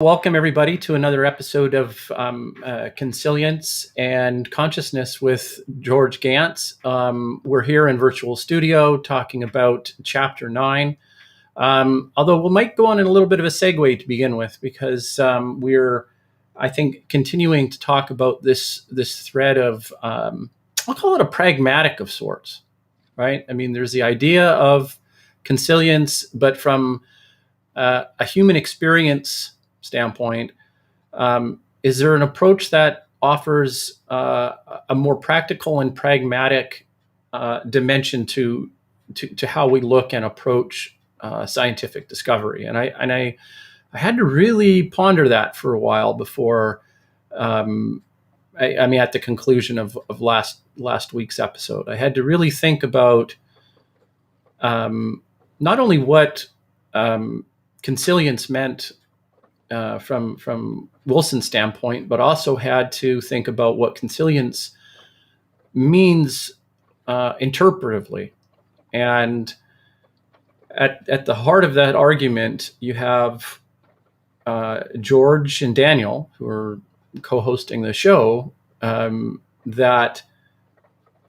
Welcome, everybody, to another episode of Consilience and Consciousness with George Gantz. We're here in virtual studio talking about Chapter 9. Although we might go on in a little bit of a segue to begin with, because we're, I think, continuing to talk about this thread of, I'll call it a pragmatic of sorts, right? I mean, there's the idea of consilience, but from a human experience standpoint, is there an approach that offers a more practical and pragmatic dimension to how we look and approach scientific discovery? And I had to really ponder that for a while before. I mean, at the conclusion of last week's episode, I had to really think about not only what consilience meant from Wilson's standpoint, but also had to think about what consilience means interpretively. And at the heart of that argument, you have George and Daniel, who are co-hosting the show, that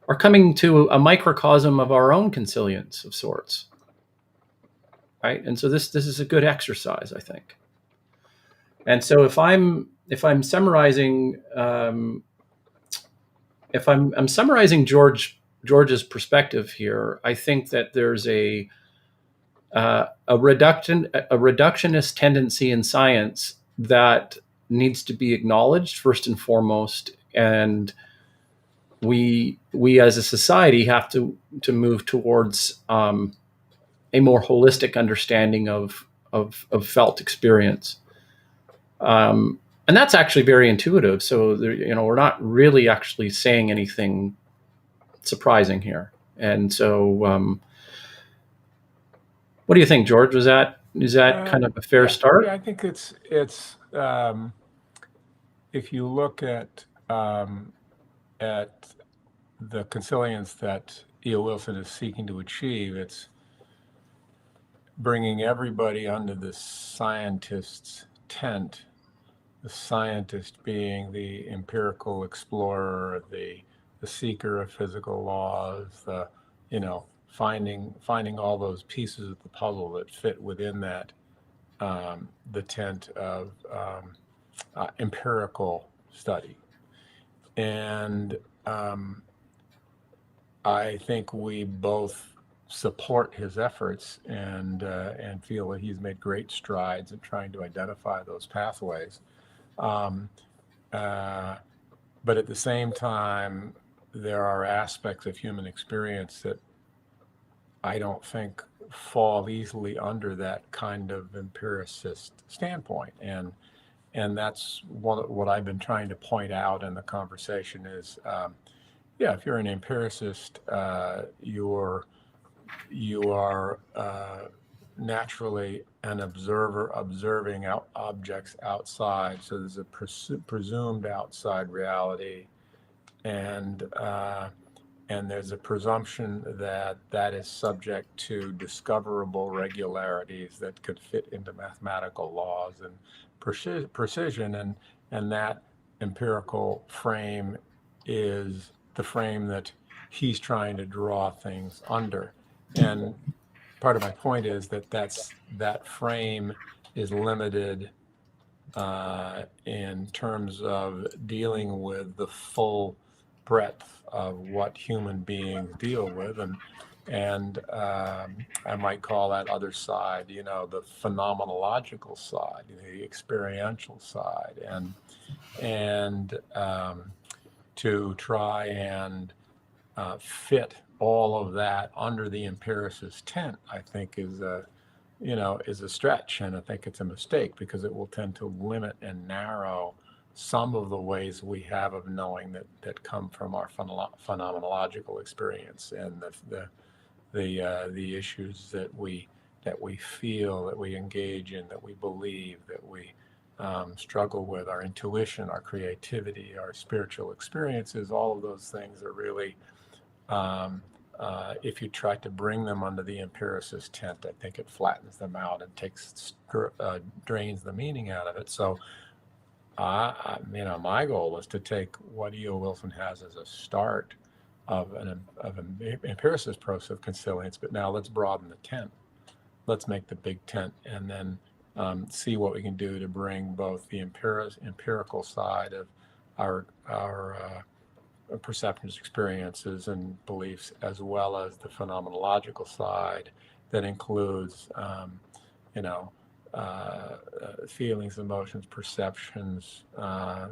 are coming to a microcosm of our own consilience of sorts, right? And so this is a good exercise, I think. And so if I'm summarizing, if I'm summarizing George's perspective here, I think that there's a reductionist tendency in science that needs to be acknowledged first and foremost, and we as a society have to move towards a more holistic understanding of felt experience. And that's actually very intuitive. So we're not really actually saying anything surprising here. And so, what do you think, George? Is that kind of a fair start? Yeah, I think it's if you look at the consilience that E.O. Wilson is seeking to achieve, it's bringing everybody under the scientist's tent. The scientist being the empirical explorer, the seeker of physical laws, finding all those pieces of the puzzle that fit within that, the tent of empirical study. And I think we both support his efforts and feel that he's made great strides in trying to identify those pathways. But at the same time, there are aspects of human experience that I don't think fall easily under that kind of empiricist standpoint. And that's what I've been trying to point out in the conversation is, if you're an empiricist, you are naturally an observer observing objects outside. So there's a presumed outside reality, and there's a presumption that is subject to discoverable regularities that could fit into mathematical laws and precision, and that empirical frame is the frame that he's trying to draw things under. And part of my point is that frame is limited in terms of dealing with the full breadth of what human beings deal with, and I might call that other side, the phenomenological side, the experiential side, and to try and fit all of that under the empiricist tent, I think is a stretch, and I think it's a mistake because it will tend to limit and narrow some of the ways we have of knowing that come from our phenomenological experience and the issues that we feel, that we engage in, that we believe, that we struggle with, our intuition, our creativity, our spiritual experiences. All of those things are really if you try to bring them under the empiricist tent, I think it flattens them out and drains the meaning out of it. So, my goal is to take what E.O. Wilson has as a start of an empiricist process of consilience, but now let's broaden the tent. Let's make the big tent, and then see what we can do to bring both the empirical side of our perceptions, experiences, and beliefs, as well as the phenomenological side that includes, feelings, emotions, perceptions,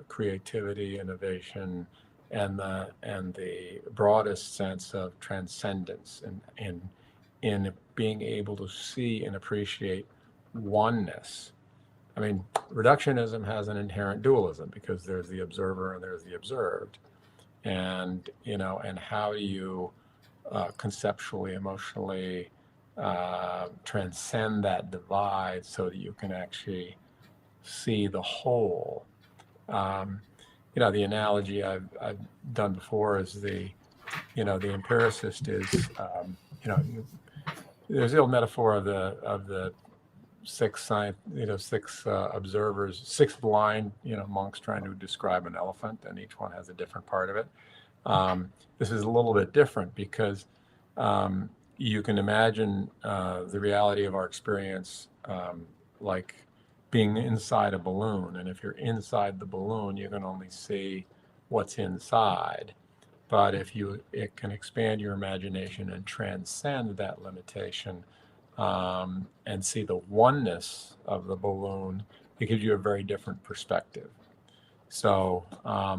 creativity, innovation, and the broadest sense of transcendence, and in being able to see and appreciate oneness. I mean, reductionism has an inherent dualism because there's the observer and there's the observed. And, and how do you conceptually, emotionally transcend that divide so that you can actually see the whole? The analogy I've done before is the empiricist is, there's the old metaphor of the six observers, six blind, monks trying to describe an elephant, and each one has a different part of it. This is a little bit different because you can imagine the reality of our experience like being inside a balloon. And if you're inside the balloon, you can only see what's inside. But if it can expand your imagination and transcend that limitation and see the oneness of the balloon, it gives you a very different perspective. So I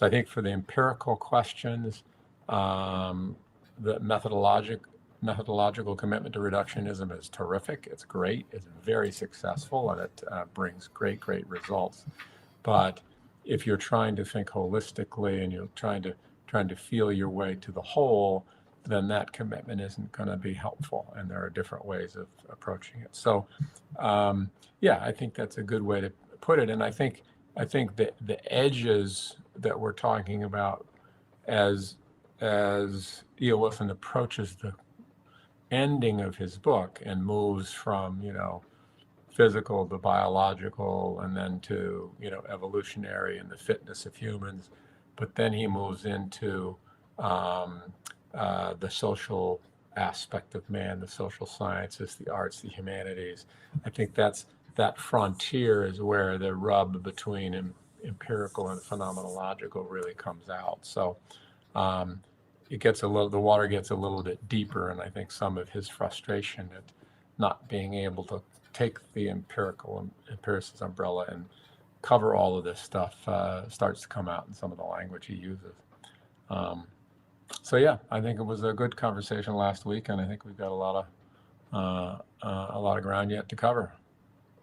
think for the empirical questions, the methodological commitment to reductionism is terrific. It's great. It's very successful, and it brings great results. But if you're trying to think holistically and you're trying to feel your way to the whole, then that commitment isn't going to be helpful, and there are different ways of approaching it. So, I think that's a good way to put it. And I think that the edges that we're talking about as E.O. Wilson approaches the ending of his book and moves from physical to biological, and then to evolutionary and the fitness of humans, but then he moves into the social aspect of man, the social sciences, the arts, the humanities. I think that frontier is where the rub between empirical and phenomenological really comes out. So the water gets a little bit deeper, and I think some of his frustration at not being able to take the empiricist umbrella and cover all of this stuff starts to come out in some of the language he uses. I think it was a good conversation last week, and I think we've got a lot of ground yet to cover.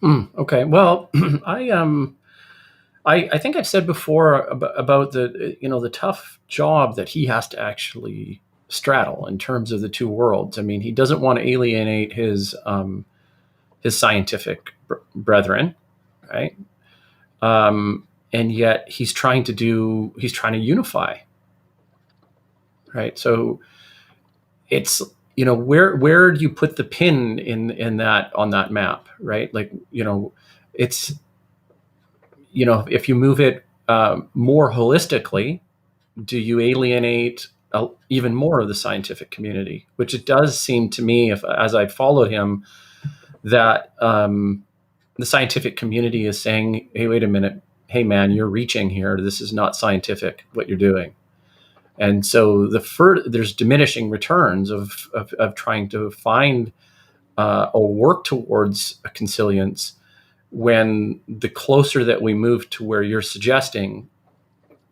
Okay. Well, I think I've said before about the tough job that he has to actually straddle in terms of the two worlds. I mean, he doesn't want to alienate his scientific brethren, right? And yet he's trying to unify, right? So it's, where do you put the pin in that, on that map, right? Like, it's, if you move it more holistically, do you alienate even more of the scientific community? Which it does seem to me, as I followed him, that the scientific community is saying, hey, wait a minute, hey man, you're reaching here. This is not scientific, what you're doing. And so there's diminishing returns of trying to find or work towards a consilience, when the closer that we move to where you're suggesting,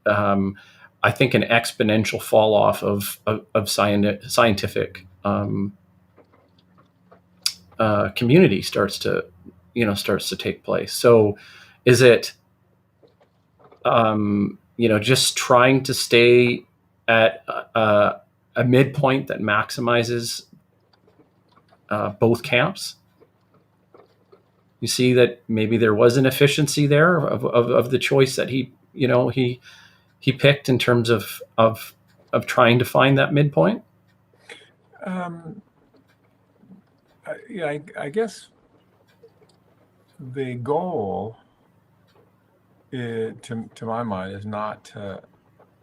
I think an exponential fall off of scientific community starts to take place. So is it just trying to stay at a midpoint that maximizes both camps? You see that maybe there was an efficiency there of the choice that he picked in terms of trying to find that midpoint. Um, I guess the goal, to my mind, is not to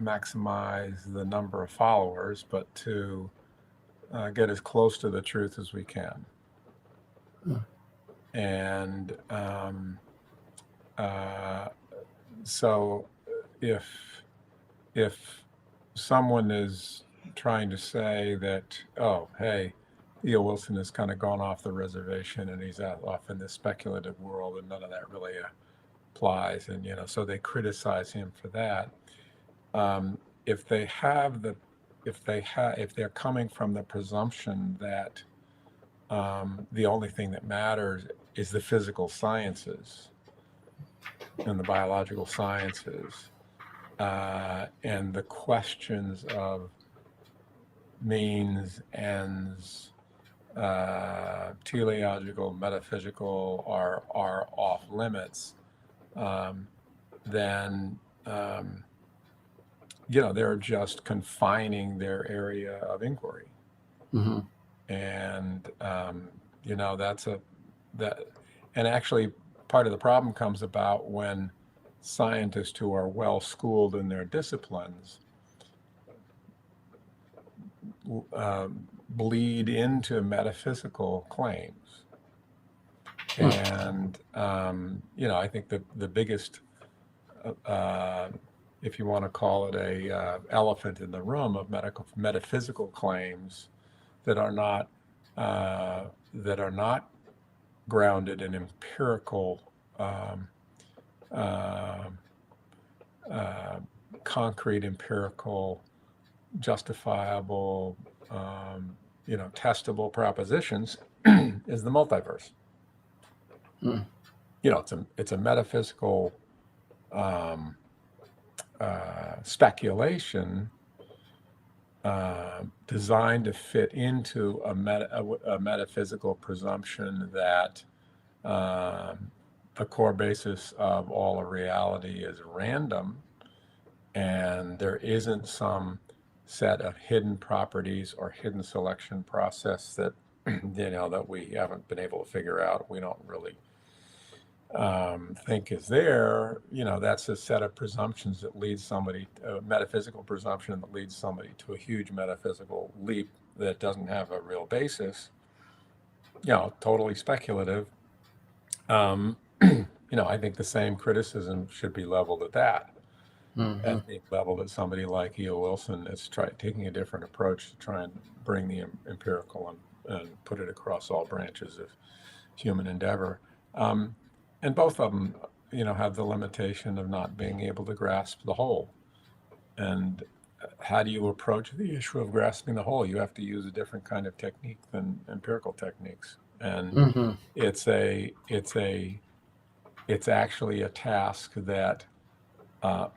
maximize the number of followers, but to get as close to the truth as we can. And so if someone is trying to say that, oh, hey, E.O. Wilson has kind of gone off the reservation and he's off in this speculative world and none of that really applies, and so they criticize him for that. If they're coming from the presumption that the only thing that matters is the physical sciences and the biological sciences, and the questions of means, ends, teleological, metaphysical are off limits, then they're just confining their area of inquiry. Mm-hmm. And and actually part of the problem comes about when scientists who are well schooled in their disciplines bleed into metaphysical claims. And I think the biggest, if you want to call it a elephant in the room of metaphysical claims that are not grounded in empirical, concrete, empirical, justifiable, testable propositions, is the multiverse. It's a metaphysical speculation designed to fit into a metaphysical presumption that the core basis of all of reality is random, and there isn't some set of hidden properties or hidden selection process that that we haven't been able to figure out. We don't really think is there. That's a set of presumptions that leads somebody, a metaphysical presumption that leads somebody to a huge metaphysical leap that doesn't have a real basis. Totally speculative. I think the same criticism should be leveled at that. Mm-hmm. At the level that somebody like E.O. Wilson is taking a different approach to try and bring the empirical and put it across all branches of human endeavor. And both of them, have the limitation of not being able to grasp the whole. And how do you approach the issue of grasping the whole? You have to use a different kind of technique than empirical techniques. And it's actually a task that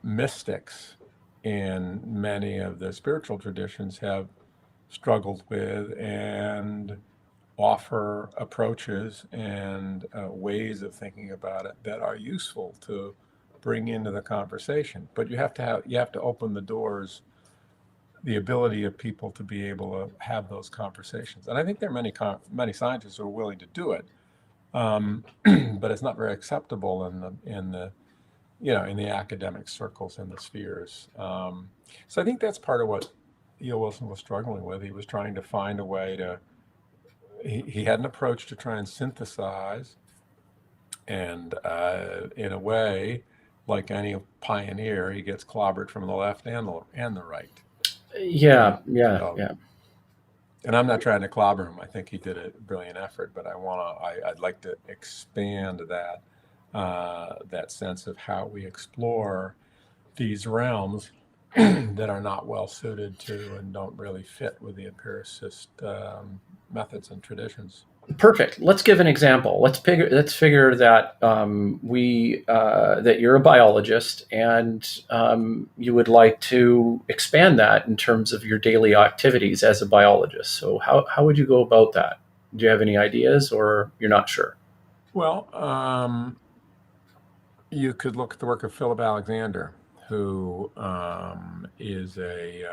mystics in many of the spiritual traditions have struggled with, and offer approaches and ways of thinking about it that are useful to bring into the conversation. But you have to open the doors, the ability of people to be able to have those conversations. And I think there are many scientists who are willing to do it, but it's not very acceptable in the academic circles and the spheres. So I think that's part of what E.O. Wilson was struggling with. He was trying to find a way to. He had an approach to try and synthesize, and in a way, like any pioneer, he gets clobbered from the left and the right. Yeah. And I'm not trying to clobber him. I think he did a brilliant effort, but I'd like to expand that sense of how we explore these realms that are not well suited to and don't really fit with the empiricist methods and traditions. Perfect. Let's give an example. Let's figure that that you're a biologist, and you would like to expand that in terms of your daily activities as a biologist. So how would you go about that? Do you have any ideas, or you're not sure? Well, you could look at the work of Philip Alexander, who is a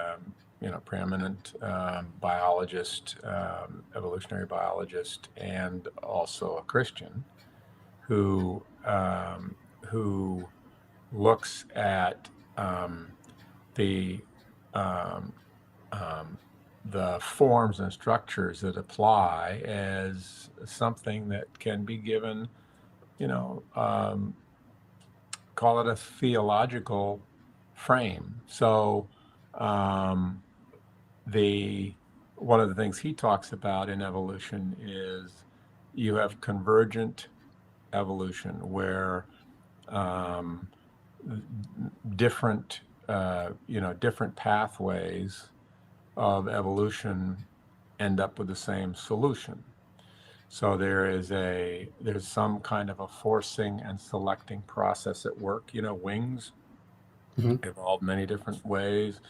preeminent biologist, evolutionary biologist, and also a Christian who looks at the um, the forms and structures that apply as something that can be given, call it a theological frame. So the one of the things he talks about in evolution is you have convergent evolution where um, different different pathways of evolution end up with the same solution. So there's some kind of a forcing and selecting process at work. Wings evolved many different ways.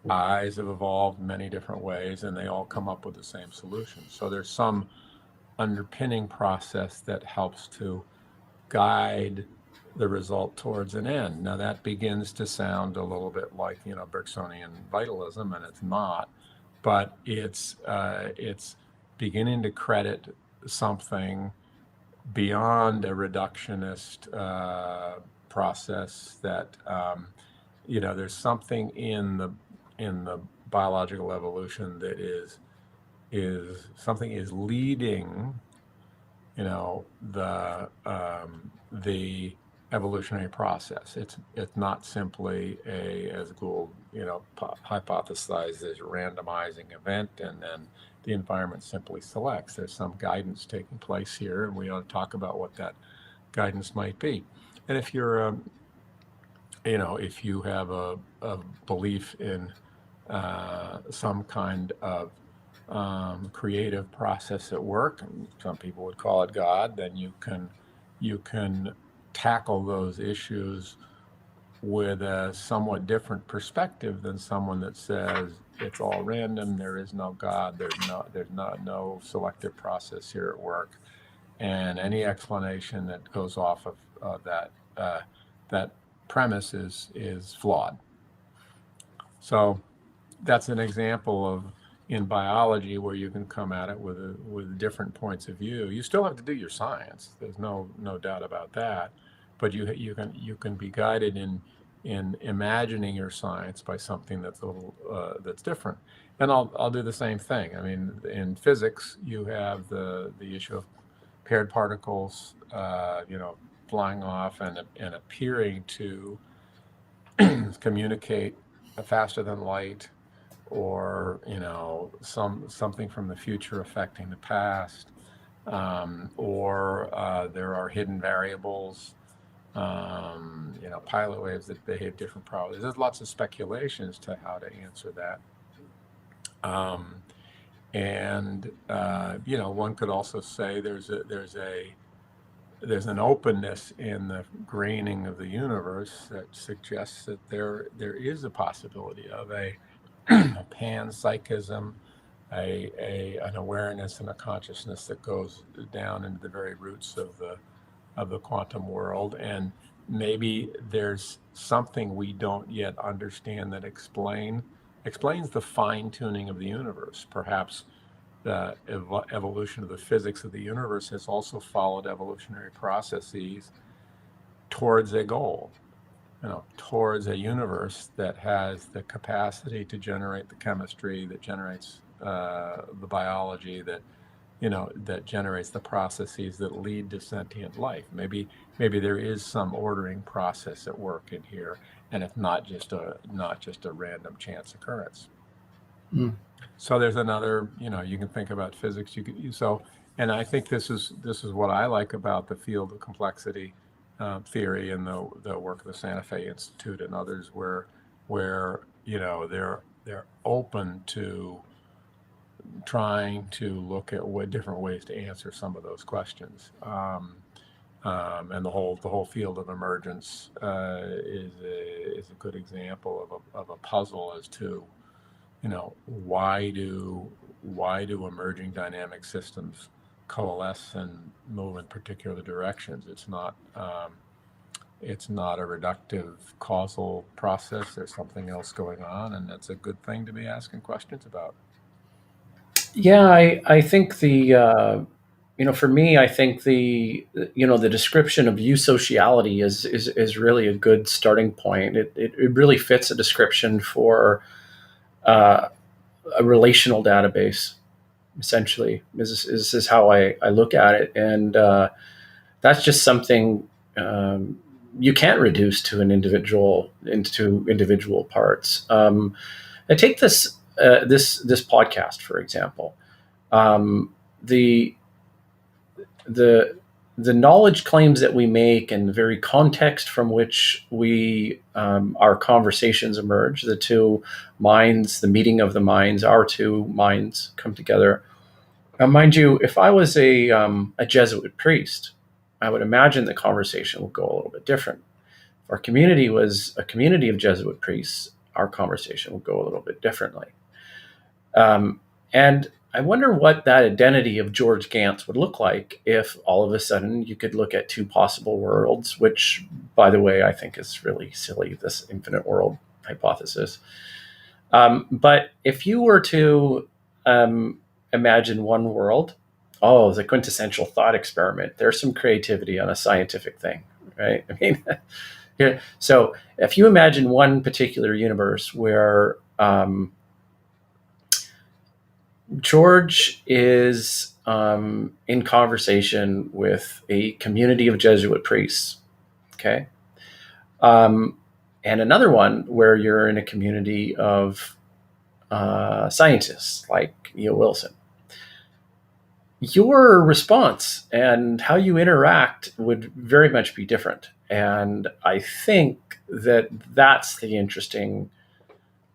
Eyes have evolved many different ways, and they all come up with the same solution. So there's some underpinning process that helps to guide the result towards an end. Now that begins to sound a little bit like Bergsonian vitalism, and it's not, but it's beginning to credit something beyond a reductionist process that there's something in the biological evolution that is something is leading the evolutionary process. It's not simply as Gould hypothesized, as a randomizing event, and then the environment simply selects. There's some guidance taking place here, and we ought to talk about what that guidance might be. And if you're if you have a belief in some kind of creative process at work, and some people would call it God, then you can tackle those issues with a somewhat different perspective than someone that says it's all random, there is no God, there's no selective process here at work, and any explanation that goes off of that premise is flawed. So that's an example of in biology where you can come at it with different points of view. You still have to do your science. There's no doubt about that, but you can be guided in imagining your science by something that's a little that's different. And I'll do the same thing. I mean, in physics, you have the issue of paired particles, flying off and appearing to communicate faster than light, or something from the future affecting the past, or there are hidden variables, pilot waves that behave different probabilities. There's lots of speculation as to how to answer that. One could also say there's an openness in the graining of the universe that suggests that there is a possibility of a panpsychism, an awareness and a consciousness that goes down into the very roots of the quantum world. And maybe there's something we don't yet understand that explains the fine-tuning of the universe. Perhaps the evolution of the physics of the universe has also followed evolutionary processes towards a goal, towards a universe that has the capacity to generate the chemistry, that generates the biology, that generates the processes that lead to sentient life. Maybe there is some ordering process at work in here, and it's not just a random chance occurrence. So there's another, you can think about physics. And I think this is what I like about the field of complexity theory and the work of the Santa Fe Institute and others, where they're open to trying to look at different ways to answer some of those questions. And the whole field of emergence is a good example of a puzzle as to why do emerging dynamic systems coalesce and move in particular directions. It's not it's not a reductive causal process. There's something else going on, and that's a good thing to be asking questions about. Yeah, I think for me, I think the description of eusociality is really a good starting point. It really fits a description for uh, a relational database. Essentially, is how I look at it, and that's just something you can't reduce to an individual into individual parts. I take this podcast for example. Um, the the the knowledge claims that we make and the very context from which our conversations emerge, the two minds, the meeting of the minds, our two minds come together. Now, mind you, if I was a Jesuit priest, I would imagine the conversation would go a little bit different. If our community was a community of Jesuit priests, our conversation would go a little bit differently. And I wonder what that identity of George Gantz would look like if all of a sudden you could look at two possible worlds, which, by the way, I think is really silly, this infinite world hypothesis. But if you were to imagine one world, oh, the quintessential thought experiment, there's some creativity on a scientific thing, right? I mean, yeah. So if you imagine one particular universe where George is in conversation with a community of Jesuit priests, okay, and another one where you're in a community of scientists like E.O. Wilson, your response and how you interact would very much be different. And I think that that's the interesting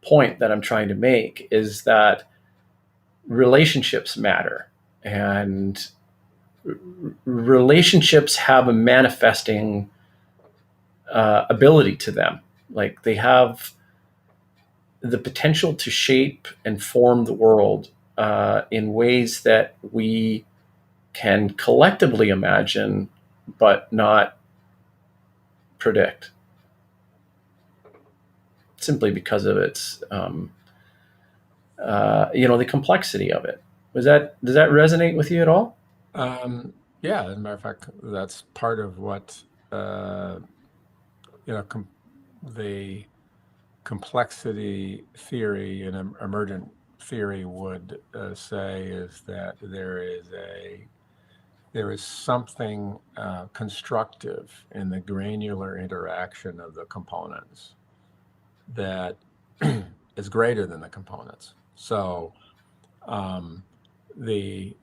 point that I'm trying to make, is that relationships matter, and relationships have a manifesting ability to them. Like, they have the potential to shape and form the world in ways that we can collectively imagine but not predict, simply because of its the complexity of it. Does that resonate with you at all? Yeah, as a matter of fact, that's part of what the complexity theory and emergent theory would say, is that there is something constructive in the granular interaction of the components that is greater than the components. So the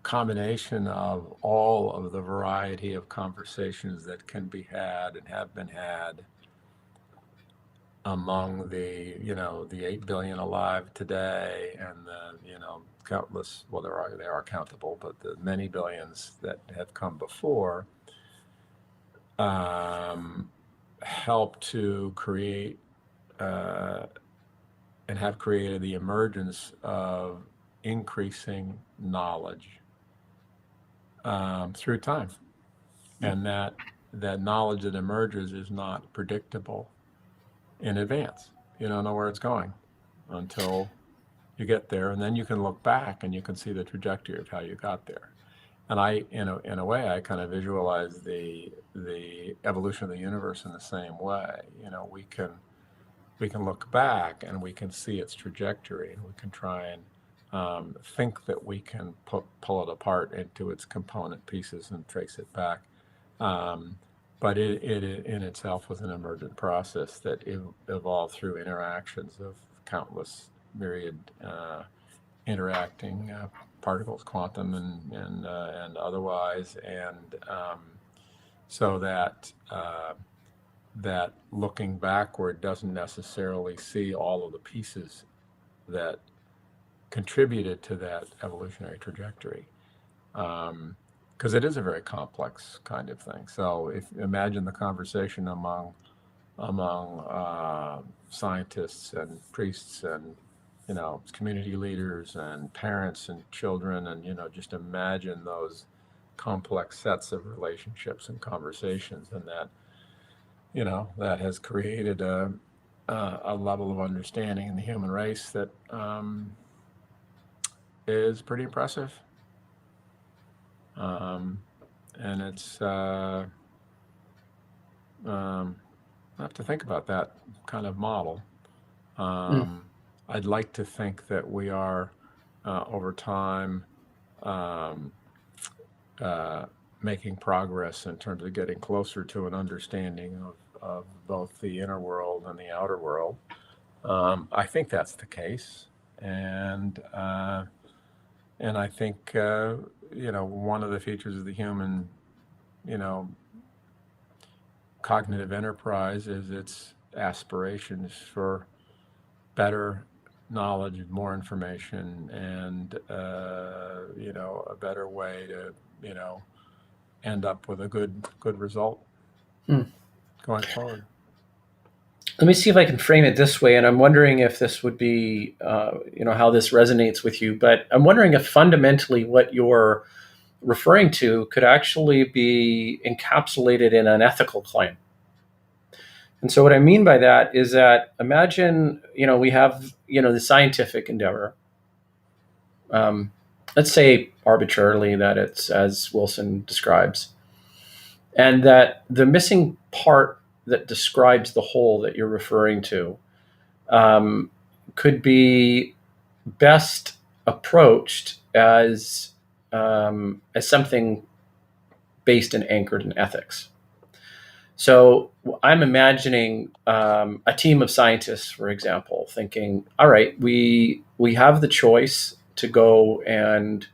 combination of all of the variety of conversations that can be had and have been had among the 8 billion alive today, and the countless, well, they are countable, but the many billions that have come before, help to create and have created the emergence of increasing knowledge through time. And that knowledge that emerges is not predictable in advance. You don't know where it's going until you get there, and then you can look back and you can see the trajectory of how you got there. And in a way, I kind of visualize the evolution of the universe in the same way. We can look back and we can see its trajectory, and we can try and think that we can pull it apart into its component pieces and trace it back. But it in itself was an emergent process that evolved through interactions of countless myriad interacting particles, quantum and otherwise, and so that that looking backward doesn't necessarily see all of the pieces that contributed to that evolutionary trajectory. Because it is a very complex kind of thing. So imagine the conversation among scientists and priests and community leaders and parents and children, and just imagine complex sets of relationships and conversations, and that, you know, that has created a level of understanding in the human race that is pretty impressive. And it's I have to think about that kind of model. I'd like to think that we are over time making progress in terms of getting closer to an understanding of both the inner world and the outer world. I think that's the case, and I think you know, one of the features of the human, you know, cognitive enterprise is its aspirations for better knowledge, more information, and you know, a better way to, you know, end up with a good result going forward. Let me see if I can frame it this way, and I'm wondering if this would be, you know, how this resonates with you. But I'm wondering if fundamentally what you're referring to could actually be encapsulated in an ethical claim. And so what I mean by that is that imagine, you know, we have, you know, the scientific endeavor. Let's say arbitrarily that it's as Wilson describes, and that the missing part that describes the whole that you're referring to could be best approached as something based and anchored in ethics. So I'm imagining a team of scientists, for example, thinking, all right, we have the choice to go and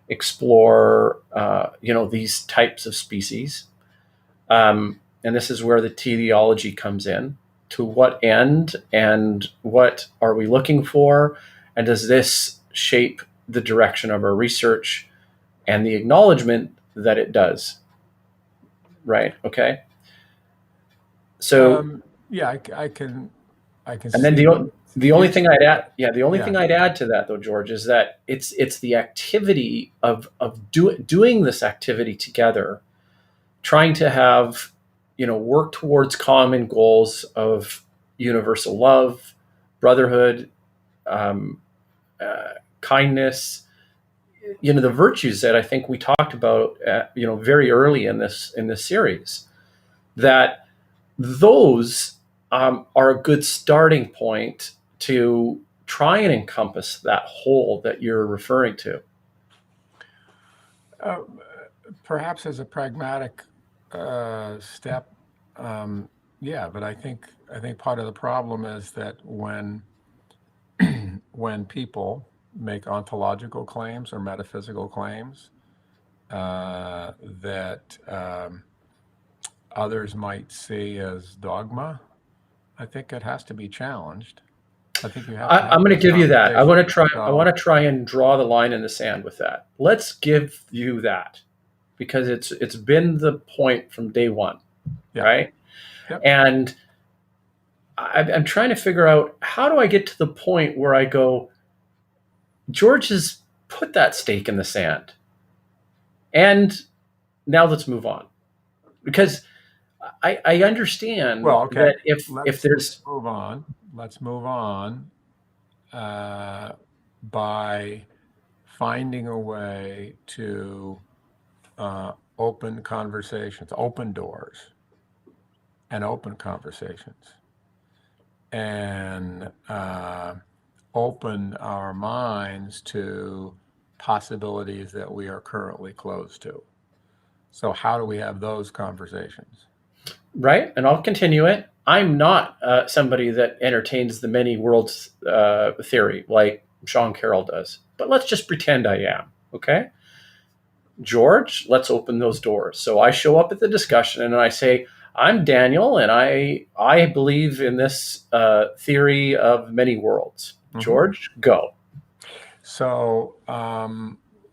explore, you know, these types of species. And this is where the teleology comes in. To what end and what are we looking for? And does this shape the direction of our research and the acknowledgement that it does? Right. Okay. So yeah, I can and then see the only thing I'd add, the only yeah. thing I'd add to that, though, George, is that it's the activity of doing this activity together, trying to have, you know, work towards common goals of universal love, brotherhood, kindness, you know, the virtues that I think we talked about, you know, very early in this series, that those are a good starting point to try and encompass that whole that you're referring to. Perhaps as a pragmatic step, yeah. But I think part of the problem is that when people make ontological claims or metaphysical claims that others might see as dogma, I think it has to be challenged. I think you have to have I'm going to give you that. I want to try. So, I want to try and draw the line in the sand with that. Let's give you that, because it's been the point from day one, yeah. right? Yep. And I'm trying to figure out, how do I get to the point where I go, George has put that stake in the sand, and now let's move on, because I understand that if there's let's move on by finding a way to open conversations, open doors, and open conversations, and open our minds to possibilities that we are currently closed to. So how do we have those conversations? Right, and I'll continue it. I'm not somebody that entertains the many worlds theory like Sean Carroll does, but let's just pretend I am, okay? George, let's open those doors. So I show up at the discussion and I say, I'm Daniel, and I believe in this theory of many worlds. Mm-hmm. George, go. So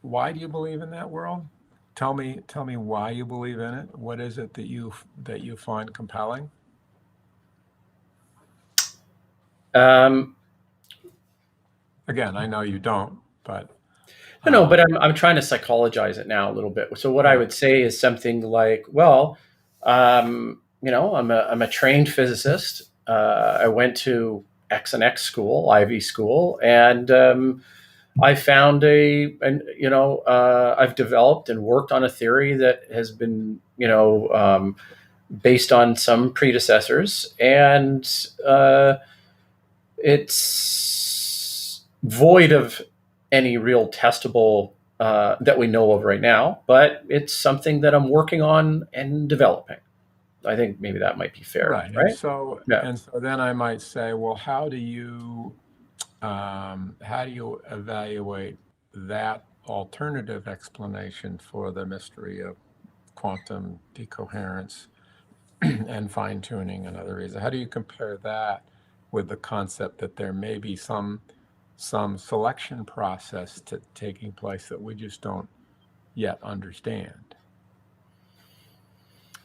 why do you believe in that world? Tell me why you believe in it. What is it that you find compelling? Again, I know you don't, but No, but I'm trying to psychologize it now a little bit. So what I Yeah, would say is something like, well, I'm a trained physicist. I went to X and X school, Ivy school, and I found I've developed and worked on a theory that has been, based on some predecessors, and it's void of any real testable that we know of right now, but it's something that I'm working on and developing. I think maybe that might be fair, right. right? Yeah. And so then I might say, well, how do you evaluate that alternative explanation for the mystery of quantum decoherence and fine tuning and other reasons? How do you compare that with the concept that there may be some selection process taking place that we just don't yet understand?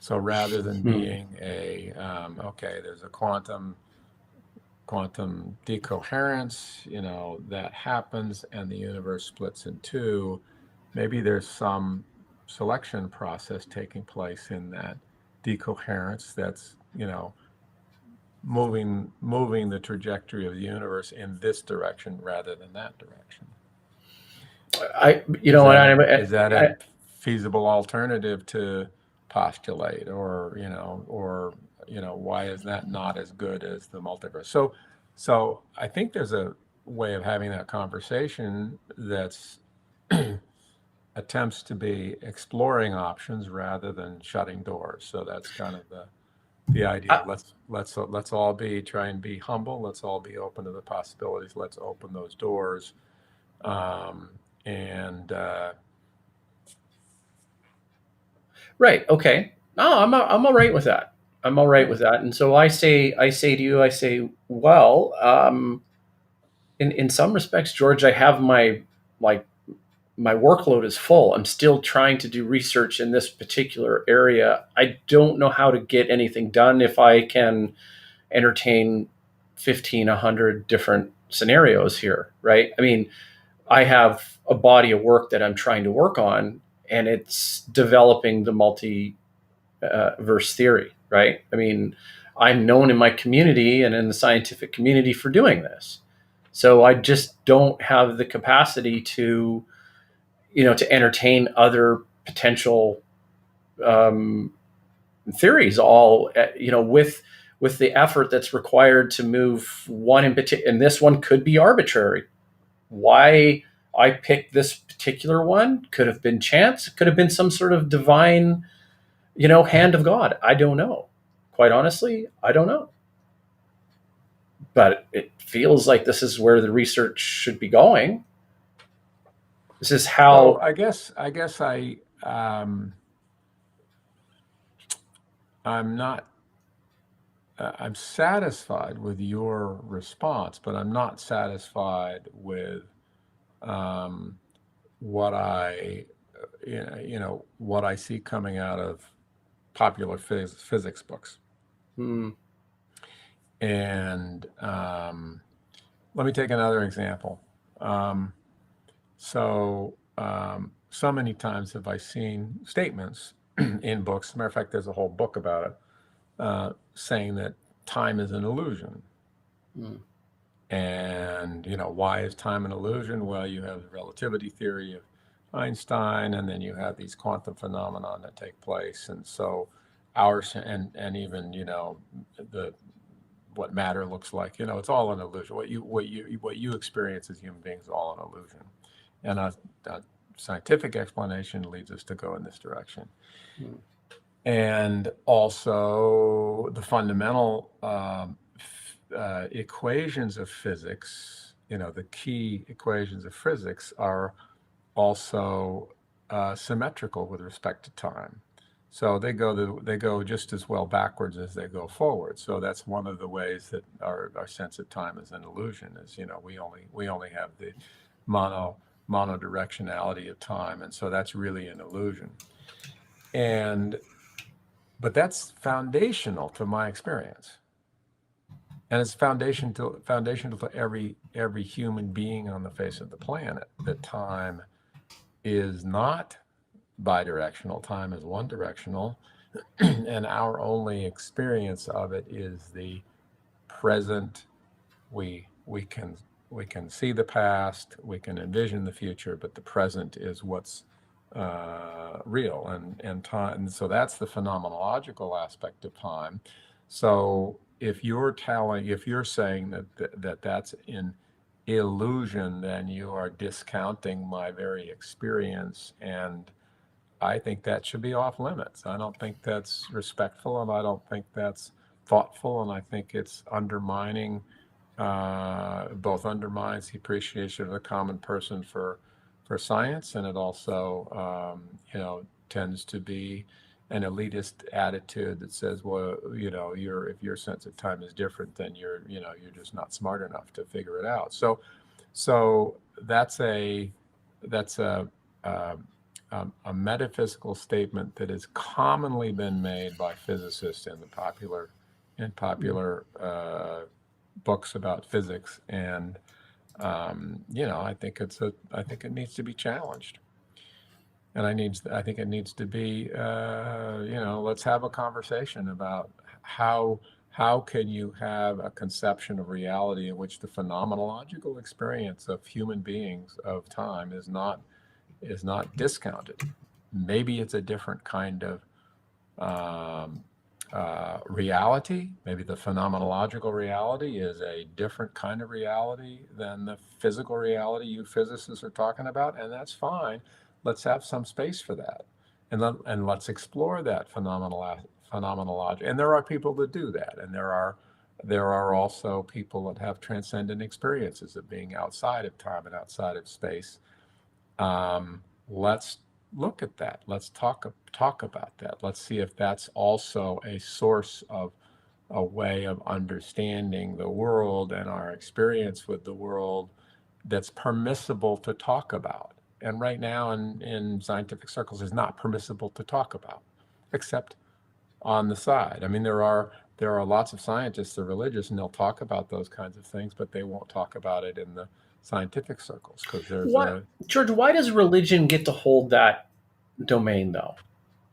So rather than being okay, there's a quantum decoherence, that happens and the universe splits in two, maybe there's some selection process taking place in that decoherence that's, moving the trajectory of the universe in this direction rather than that direction. I, you Is know, that and a feasible alternative to postulate, or why is that not as good as the multiverse? So I think there's a way of having that conversation that's attempts to be exploring options rather than shutting doors. So that's kind of the idea. Let's all try and be humble. Let's all be open to the possibilities. Let's open those doors. And right. Okay. No, I'm all right with that. I'm all right with that. And so I say to you, I say, well, in some respects, George, I have like my workload is full. I'm still trying to do research in this particular area. I don't know how to get anything done if I can entertain 15, 100 different scenarios here, right? I mean, I have a body of work that I'm trying to work on, and it's developing the multiverse theory, right? I mean, I'm known in my community and in the scientific community for doing this. So I just don't have the capacity to entertain other potential um, theories, all with the effort that's required to move one in particular. And this one could be arbitrary. Why I picked this particular one could have been chance. It could have been some sort of divine, hand of God. I don't know. Quite honestly, I don't know. But it feels like this is where the research should be going. This is so how. I'm not. I'm satisfied with your response, but I'm not satisfied with um, what what I see coming out of popular physics books. Hmm, And let me take another example. So many times have I seen statements in books. As a matter of fact, there's a whole book about it, saying that time is an illusion. hmm, And, why is time an illusion? Well, you have the relativity theory of Einstein, and then you have these quantum phenomena that take place. And so ours, and even, the what matter looks like, it's all an illusion. What you experience as human beings is all an illusion. And a scientific explanation leads us to go in this direction. hmm. And also the fundamental equations of physics, the key equations of physics are also symmetrical with respect to time. So they go just as well backwards as they go forward. So that's one of the ways that our sense of time is an illusion. Is we only have the monodirectionality of time, and so that's really an illusion. But that's foundational to my experience, and it's foundational to every human being on the face of the planet. That time is not bidirectional. Time is one directional. And our only experience of it is the present. We can see the past, we can envision the future, but the present is what's real and time. And so that's the phenomenological aspect of time. So if you're saying that that's in illusion, then you are discounting my very experience, and I think that should be off limits. I don't think that's respectful, and I don't think that's thoughtful, and I think it's undermining, both undermines the appreciation of the common person for science, and it also, tends to be an elitist attitude that says, well, if your sense of time is different, then you're just not smart enough to figure it out. So that's a metaphysical statement that has commonly been made by physicists in popular books about physics, and I think it needs to be challenged, and I think it needs to be let's have a conversation about how can you have a conception of reality in which the phenomenological experience of human beings of time is not discounted. Maybe it's a different kind of reality. Maybe the phenomenological reality is a different kind of reality than the physical reality you physicists are talking about, and that's fine. Let's have some space for that, and let's explore that phenomenology. And there are people that do that, and there are also people that have transcendent experiences of being outside of time and outside of space. Let's look at that. Let's talk about that. Let's see if that's also a source of a way of understanding the world and our experience with the world that's permissible to talk about. And right now in scientific circles is not permissible to talk about, except on the side. I mean, there are lots of scientists that are religious, and they'll talk about those kinds of things, but they won't talk about it in the scientific circles, because there's George, why does religion get to hold that domain, though?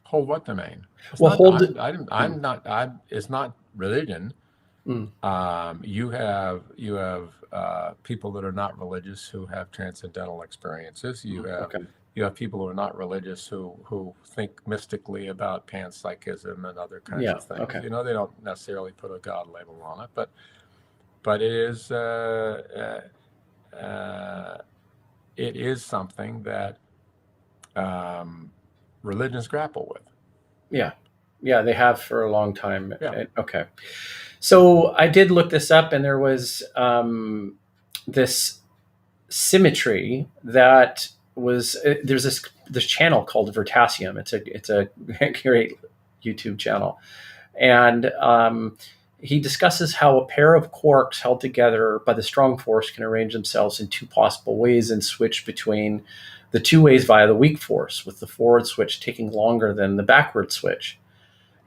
Hold what domain? It's well, not, hold. I'm not. It's not religion. Mm. You have people that are not religious who have transcendental experiences. You have people who are not religious who think mystically about panpsychism and other kinds of things. Okay. They don't necessarily put a God label on it, but it is something that religions grapple with. Yeah, they have for a long time. Yeah. Okay. So I did look this up, and there was this symmetry that was there's this channel called Vertasium. It's a great YouTube channel, and he discusses how a pair of quarks held together by the strong force can arrange themselves in two possible ways and switch between the two ways via the weak force, with the forward switch taking longer than the backward switch.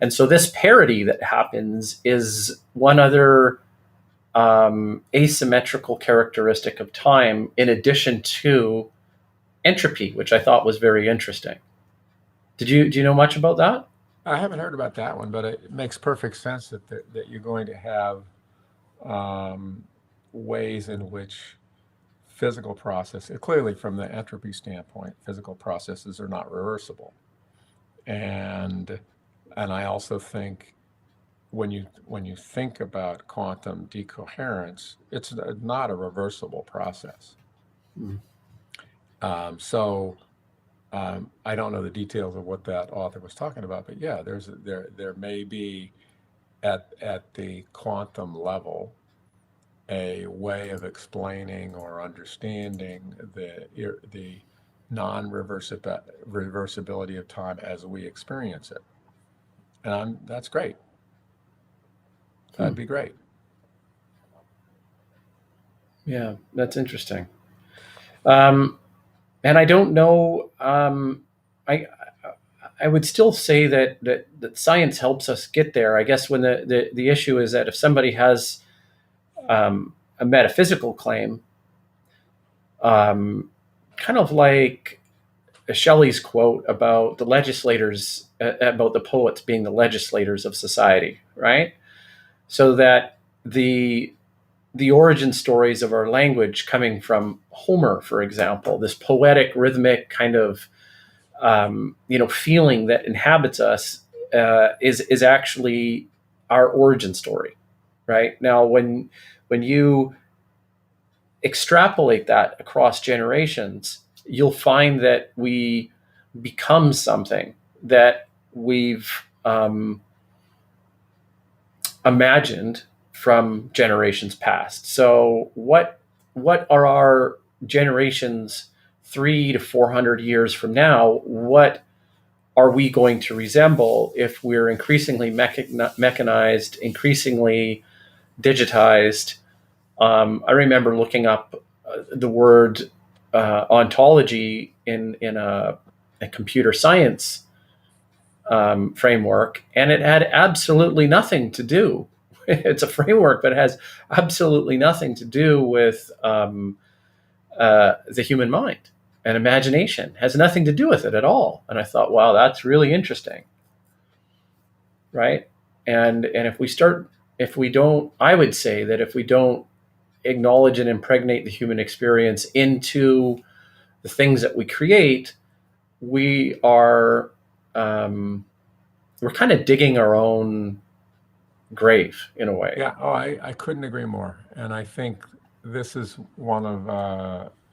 And so this parity that happens is one other asymmetrical characteristic of time, in addition to entropy, which I thought was very interesting. Do you know much about that? I haven't heard about that one, but it makes perfect sense that you're going to have ways in which physical processes, clearly from the entropy standpoint, physical processes are not reversible. And I also think when you think about quantum decoherence, it's not a reversible process. So I don't know the details of what that author was talking about, but yeah, there may be at the quantum level a way of explaining or understanding the non-reversibility of time as we experience it, and that's great. That'd be great. Yeah, that's interesting. And I don't know. I would still say that science helps us get there. I guess when the issue is that if somebody has a metaphysical claim, kind of like Shelley's quote about the legislators, about the poets being the legislators of society, right? So that the origin stories of our language coming from Homer, for example, this poetic, rhythmic kind of feeling that inhabits us is actually our origin story, right? Now, when you extrapolate that across generations, you'll find that we become something that we've imagined from generations past. So what are our generations 300 to 400 years from now? What are we going to resemble if we're increasingly mechanized, increasingly digitized? I remember looking up the word ontology in a computer science framework, and it had absolutely nothing to do. It's a framework, but it has absolutely nothing to do with the human mind and imagination. It has nothing to do with it at all. And I thought, wow, that's really interesting, right? And if we don't, I would say that if we don't acknowledge and impregnate the human experience into the things that we create, we are we're kind of digging our own grave in a way. Yeah, I couldn't agree more. And I think this is one of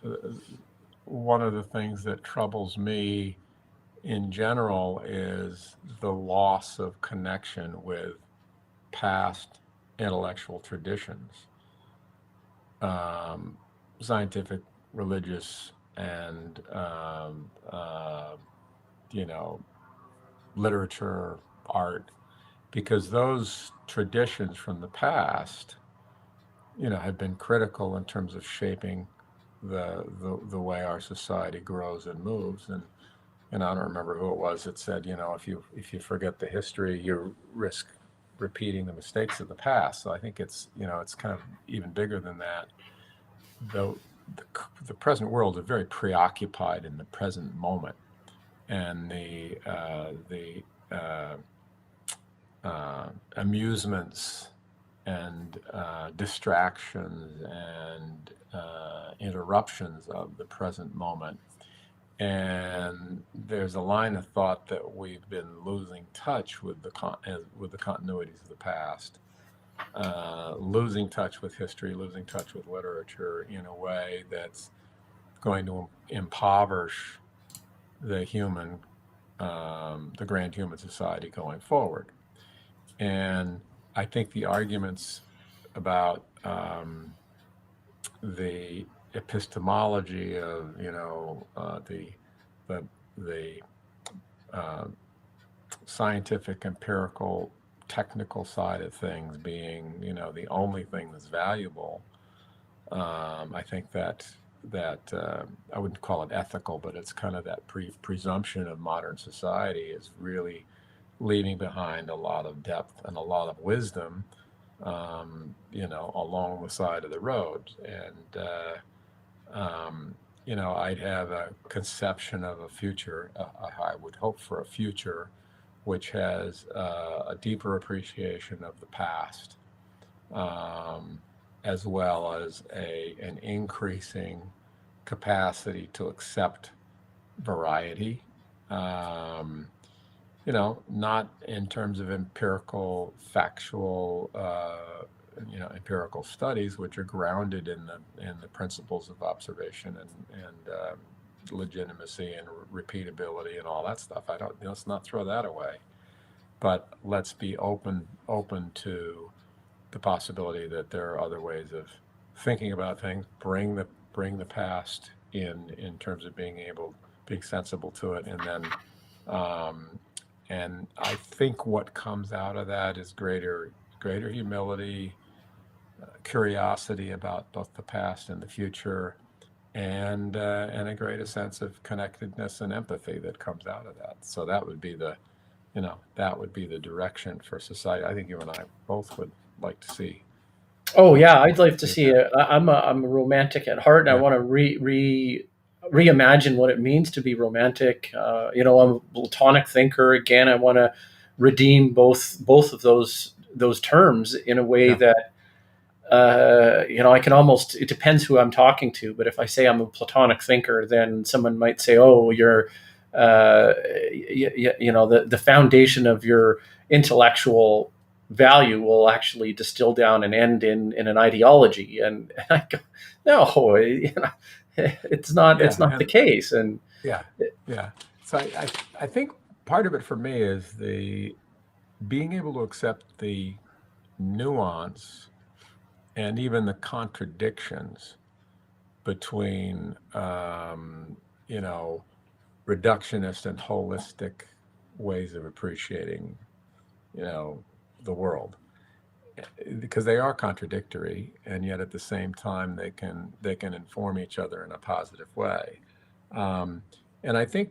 the things that troubles me in general is the loss of connection with past intellectual traditions, scientific, religious, and literature, art, because those traditions from the past, have been critical in terms of shaping the way our society grows and moves. And I don't remember who it was that said, if you forget the history, you risk repeating the mistakes of the past. So I think it's kind of even bigger than that. Though the present world is very preoccupied in the present moment, and the amusements and distractions and interruptions of the present moment. And there's a line of thought that we've been losing touch with the continuities of the past, losing touch with history, losing touch with literature in a way that's going to impoverish the grand human society going forward. And I think the arguments about the epistemology of the scientific, empirical, technical side of things being the only thing that's valuable. I think that I wouldn't call it ethical, but it's kind of that presumption of modern society is really leaving behind a lot of depth and a lot of wisdom, along the side of the road. And I'd have a conception of a future. I would hope for a future which has a deeper appreciation of the past, as well as an increasing capacity to accept variety. Not in terms of empirical, factual, empirical studies, which are grounded in the principles of observation and legitimacy and repeatability and all that stuff. Let's not throw that away, but let's be open to the possibility that there are other ways of thinking about things. Bring the past in terms of being sensible to it, and then. And I think what comes out of that is greater humility, curiosity about both the past and the future, and a greater sense of connectedness and empathy that comes out of that. So that would be the direction for society. I think you and I both would like to see. Oh yeah, I'd like to see it. I'm a romantic at heart, and I want to reimagine what it means to be romantic. I'm a Platonic thinker. Again, I want to redeem both of those terms in a way Yeah. that I can almost. It depends who I'm talking to, but if I say I'm a Platonic thinker, then someone might say, "Oh, you're, the foundation of your intellectual value will actually distill down and end in an ideology." And I go, "No, it's not. It's Yeah. not the case." And Yeah. Yeah. So I think part of it for me is the being able to accept the nuance and even the contradictions between, you know, reductionist and holistic ways of appreciating, you know, the world, because they are contradictory, and yet at the same time they can inform each other in a positive way. Um, and I think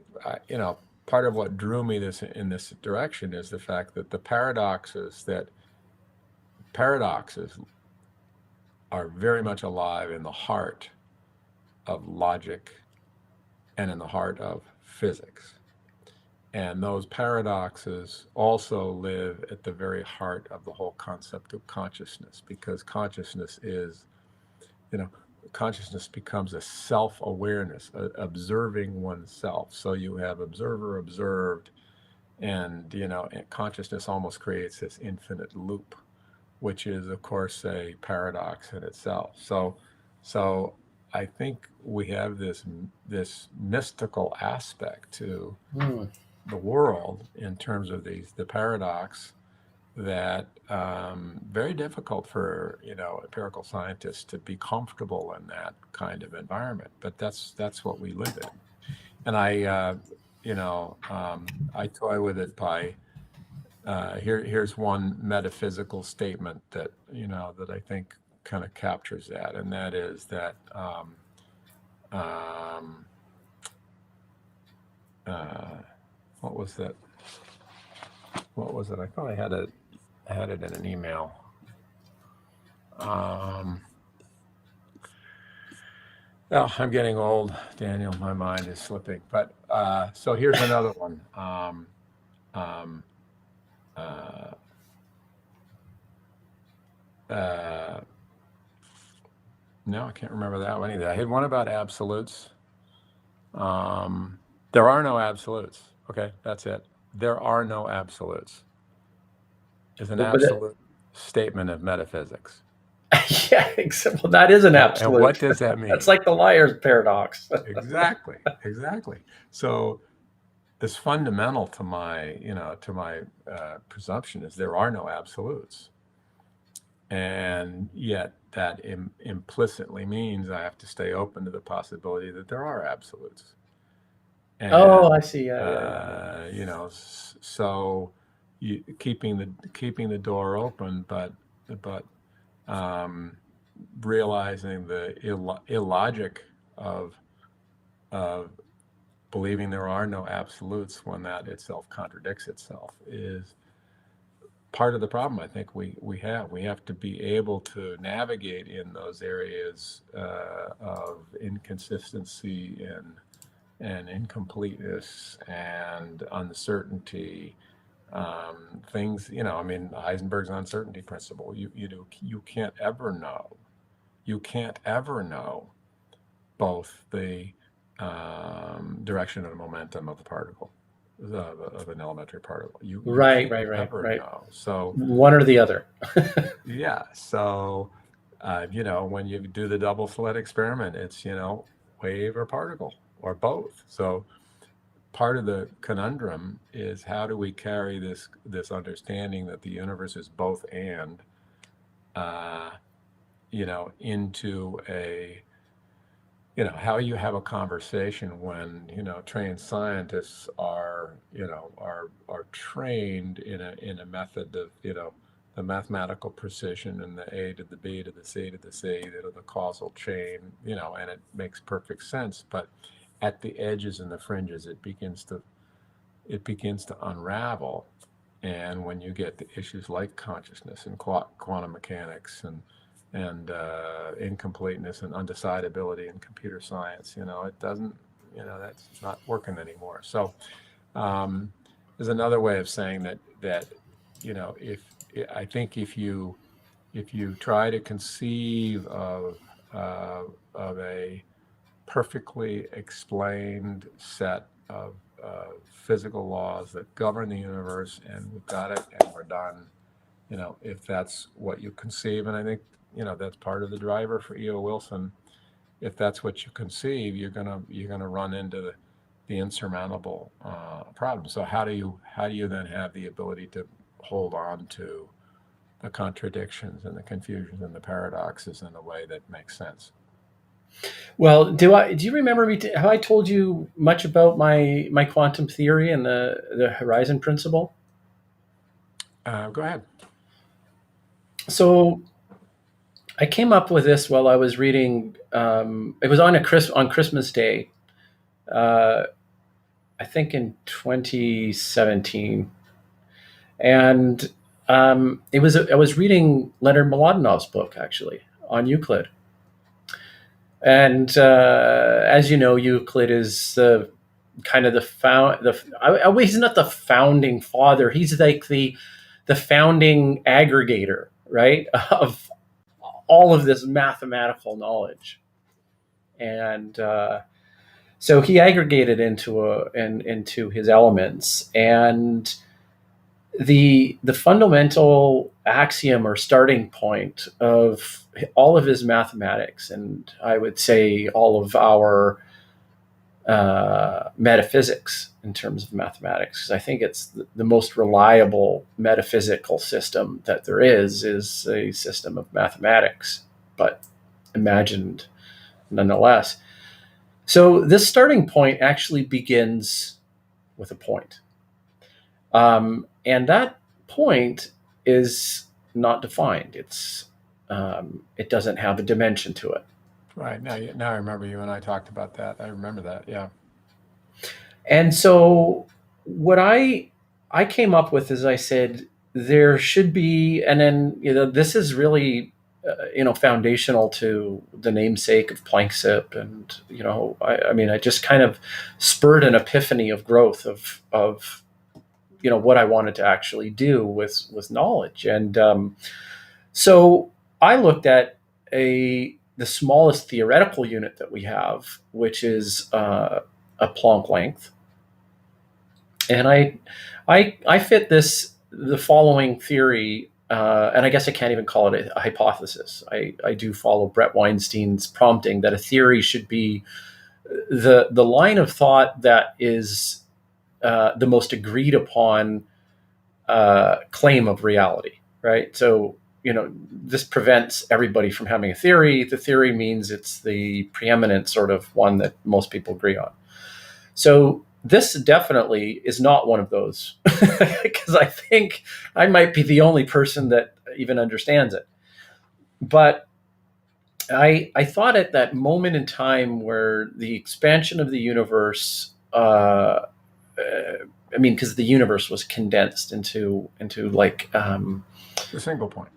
part of what drew me this in this direction is the fact that the paradoxes are very much alive in the heart of logic and in the heart of physics. And those paradoxes also live at the very heart of the whole concept of consciousness, because you know, consciousness becomes a self-awareness, observing oneself. So you have observer observed, and consciousness almost creates this infinite loop, which is, of course, a paradox in itself. So I think we have this mystical aspect to hmm, the world in terms of the paradox that very difficult for empirical scientists to be comfortable in that kind of environment. But that's what we live in, and I toy with it by here's one metaphysical statement that I think kind of captures that, and that is that um, what was that? What was it? I thought I had it in an email. Um, oh, I'm getting old, Daniel. My mind is slipping. But so here's another one. Um, uh, uh, no, I can't remember that one either. I had one about absolutes. There are no absolutes. Okay, that's it. There are no absolutes. Is an but absolute statement of metaphysics. yeah, well, that is an And what absolute. does that That's mean? like the liar's paradox. Exactly, exactly. So this fundamental to my presumption is there are no absolutes, and yet that implicitly means I have to stay open to the possibility that there are absolutes. Oh, I And see. Yeah, yeah, yeah. so keeping the door open, but um, realizing the illogic of of believing there are no absolutes when that itself contradicts itself is part of the problem. I think we have to be able to navigate in those areas of inconsistency and incompleteness and uncertainty. Things, I mean, Heisenberg's uncertainty principle. You can't ever know. You can't ever know both the direction and momentum of the particle, of an elementary particle. You Right, can't right, right, ever right. know. So One or the other. yeah, so when you do the double slit experiment, it's wave or particle or both. So part of the conundrum is how do we carry this understanding that the universe is both and uh, into a how you have a conversation when trained scientists are trained in a method of the mathematical precision and the A to the B to the C to the C to the causal chain, and it makes perfect sense, but at the edges and the fringes it begins to unravel. And when you get the issues like consciousness and quantum mechanics incompleteness and undecidability in computer science. It doesn't, that's not working anymore. So there's another way of saying that if I think if you try to conceive of a perfectly explained set of physical laws that govern the universe, and we've got it and we're done, if that's what you conceive, and I think that's part of the driver for E.O. Wilson. If that's what you conceive, you're gonna run into the insurmountable problem. So how do you then have the ability to hold on to the contradictions and the confusions and the paradoxes in a way that makes sense? Well, do you remember me? Have I told you much about my quantum theory and the horizon principle? Go ahead. So I came up with this while I was reading. It was on Christmas Day, I think in 2017, and I was reading Leonard Mladenov's book actually on Euclid. And as you know, Euclid is the kind of he's not the founding father. He's like the founding aggregator, right, of all of this mathematical knowledge. And so he aggregated into his elements, and the fundamental axiom or starting point of all of his mathematics, and I would say all of our metaphysics in terms of mathematics, because I think it's the most reliable metaphysical system that there is a system of mathematics, but imagined nonetheless. So this starting point actually begins with a point. And that point is not defined. It doesn't have a dimension to it. Right. Now I remember you and I talked about that. I remember that. Yeah. And so what I came up with is, I said, there should be, and then, this is really, foundational to the namesake of planksip. And, I just kind of spurred an epiphany of growth of what I wanted to actually do with knowledge. And so I looked at the smallest theoretical unit that we have, which is a Planck length. And I fit the following theory, and I guess I can't even call it a hypothesis. I do follow Brett Weinstein's prompting that a theory should be the line of thought that is the most agreed upon claim of reality, right? So, this prevents everybody from having a theory. The theory means it's the preeminent sort of one that most people agree on. So this definitely is not one of those, because I think I might be the only person that even understands it. But I thought at that moment in time where the expansion of the universe, because the universe was condensed into like a single point,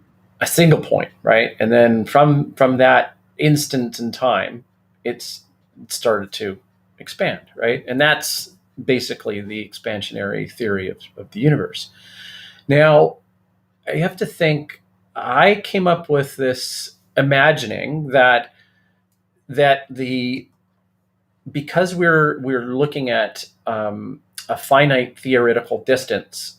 right? And then from that instant in time, it started to expand, right? And that's basically the expansionary theory of the universe. Now, you have to think, I came up with this imagining that because we're looking at a finite theoretical distance,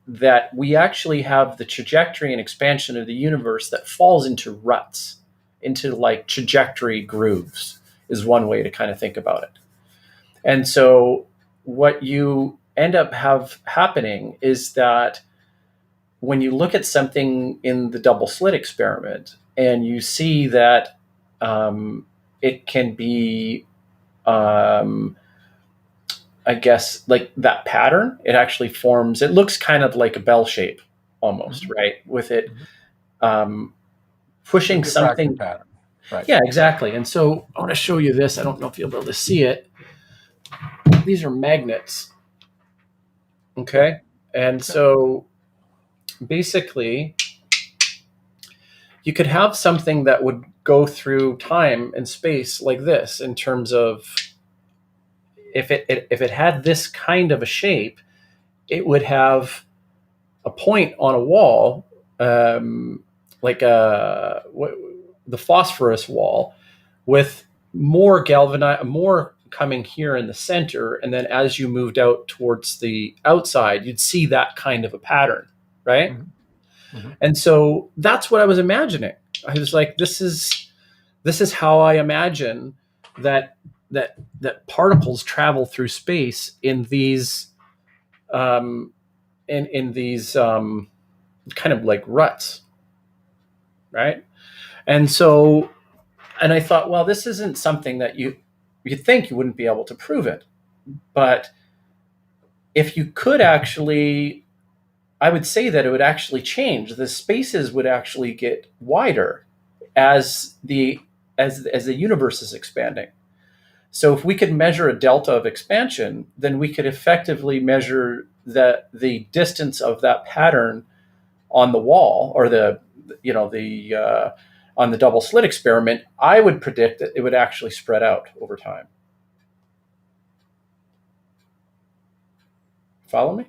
that we actually have the trajectory and expansion of the universe that falls into ruts, into like trajectory grooves, is one way to kind of think about it. And so what you end up happening is that when you look at something in the double slit experiment and you see that it can be, I guess, like that pattern, it actually forms, it looks kind of like a bell shape almost, mm-hmm. right? With it pushing something. Pattern. Right. Yeah, exactly. And so I want to show you this. I don't know if you'll be able to see it. These are magnets. Okay. And so basically, you could have something that would go through time and space like this, in terms of, if it had this kind of a shape, it would have a point on a wall, like the phosphorus wall, with more coming here in the center, and then as you moved out towards the outside, you'd see that kind of a pattern, right? Mm-hmm. And so that's what I was imagining. I was like, this is how I imagine that particles travel through space in these in these kind of like ruts, right? And so, and I thought, well, this isn't something that you think you wouldn't be able to prove it, but if you could actually, I would say that it would actually change. The spaces would actually get wider as the universe is expanding. So if we could measure a delta of expansion, then we could effectively measure the distance of that pattern on the wall, or on the double slit experiment. I would predict that it would actually spread out over time. Follow me?